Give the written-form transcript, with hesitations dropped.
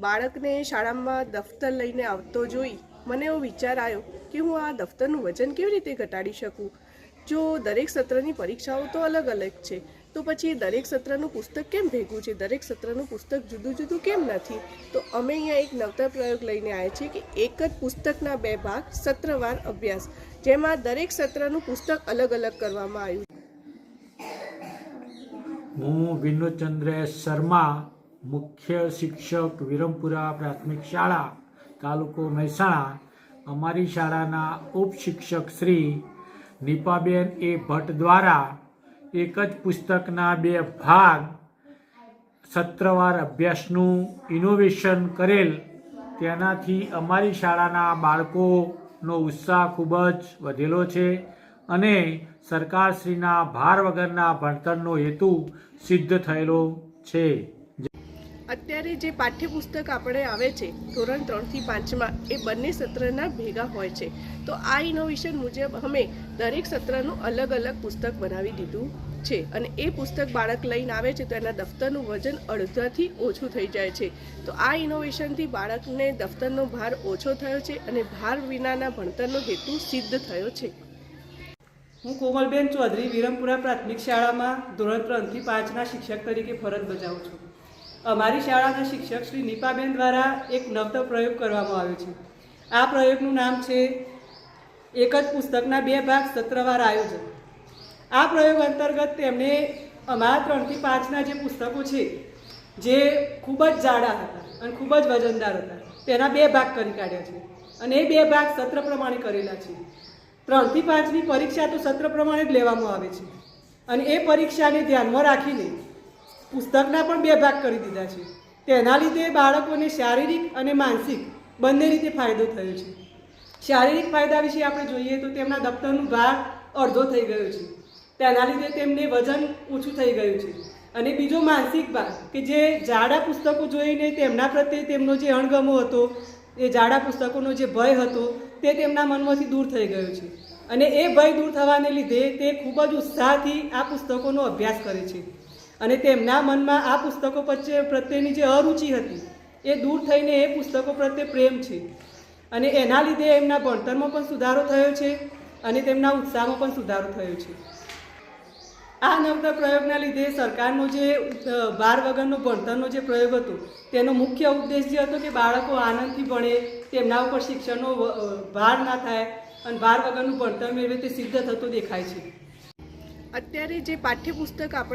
બાળકને શાળામાં દફતર લઈને આવતો જોઈ મને એવો વિચાર આવ્યો કે હું આ દફતરનું વજન કેવી રીતે ઘટાડી શકું. જો દરેક સત્રની પરીક્ષાઓ તો અલગ અલગ છે, તો પછી દરેક સત્રનું પુસ્તક કેમ ભેગું છે, દરેક સત્રનું પુસ્તક જુદું જુદું કેમ નથી. તો અમે અહીંયા એક નવતર પ્રયોગ લઈને આવ્યા છીએ કે એક જ પુસ્તકના 2 ભાગ, સત્રવાર અભ્યાસ, જેમાં દરેક સત્રનું પુસ્તક અલગ અલગ કરવામાં આવ્યું. હું વિનોદ ચંદ્રેશ શર્મા, મુખ્ય શિક્ષક, વિરમપુરા પ્રાથમિક શાળા, તાલુકો મહેસાણા. અમારી શાળાના ઉપશિક્ષક શ્રી નીપાબેન એ ભટ્ટ દ્વારા એક જ પુસ્તકના 2 ભાગ, સત્રવાર અભ્યાસનું ઇનોવેશન કરેલ. તેનાથી અમારી શાળાના બાળકોનો ઉત્સાહ ખૂબ જ વધેલો છે અને સરકારશ્રીના ભાર વગરના ભણતરનો હેતુ સિદ્ધ થયેલો છે. અત્યારે જે પાઠ્યપુસ્તક આપણે આવે છે ધોરણ 3 થી 5માં, એ બંને સત્રના ભેગા હોય છે. તો આ ઇનોવેશન મુજબ અમે દરેક સત્રનું અલગ અલગ પુસ્તક બનાવી દીધું છે અને એ પુસ્તક બાળક લઈને આવે છે તો એના દફતરનું વજન અડધાથી ઓછું થઈ જાય છે. તો આ ઇનોવેશનથી બાળકને દફતરનો ભાર ઓછો થયો છે અને ભાર વિનાના ભણતરનો હેતુ સિદ્ધ થયો છે. હું કોમલબેન ચૌધરી વિરમપુરા પ્રાથમિક શાળામાં ધોરણ 3 થી 5ના શિક્ષક તરીકે ફરજ બજાવું છું. અમારી શાળાના શિક્ષક શ્રી નીપાબેન દ્વારા એક નવતર પ્રયોગ કરવામાં આવ્યો છે. આ પ્રયોગનું નામ છે એક જ પુસ્તકના 2 ભાગ, સત્રવાર આયોજન. આ પ્રયોગ અંતર્ગત તેમણે અમારા 3 થી 5ના જે પુસ્તકો છે, જે ખૂબ જ જાડા હતા અને ખૂબ જ વજનદાર હતા, તેના 2 ભાગ કરી કાઢ્યા છે અને એ 2 ભાગ સત્ર પ્રમાણે કરેલા છે. 3 થી 5ની પરીક્ષા તો સત્ર પ્રમાણે જ લેવામાં આવે છે અને એ પરીક્ષાને ધ્યાનમાં રાખીને પુસ્તકના પણ 2 ભાગ કરી દીધા છે. તેના લીધે બાળકોને શારીરિક અને માનસિક બંને રીતે ફાયદો થયો છે. શારીરિક ફાયદા વિશે આપણે જોઈએ તો તેમના દફતરનું ભાર અડધો થઈ ગયો છે, તેના લીધે તેમને વજન ઓછું થઈ ગયું છે. અને બીજો માનસિક ભાર કે જે જાડા પુસ્તકો જોઈને તેમના પ્રત્યે તેમનો જે અણગમો હતો, એ જાડા પુસ્તકોનો જે ભય હતો, તે તેમના મનમાંથી દૂર થઈ ગયો છે અને એ ભય દૂર થવાને લીધે તે ખૂબ જ ઉત્સાહથી આ પુસ્તકોનો અભ્યાસ કરે છે અને તેમના મનમાં આ પુસ્તકો પ્રત્યેની જે અરુચિ હતી એ દૂર થઈને એ પુસ્તકો પ્રત્યે પ્રેમ છે અને એના લીધે એમના ભણતરમાં પણ સુધારો થયો છે અને તેમના ઉત્સાહમાં પણ સુધારો થયો છે. આ નવતર પ્રયોગના લીધે સરકારનો જે ભાર વગરનો ભણતરનો જે પ્રયોગ હતો, તેનો મુખ્ય ઉદ્દેશ જે હતો કે બાળકો આનંદથી ભણે, તેમના ઉપર શિક્ષણનો ભાર ના થાય અને ભાર વગરનું ભણતર મેળવે તે સિદ્ધ થતો દેખાય છે. અત્યારે જે પાઠ્યપુસ્તક આપણે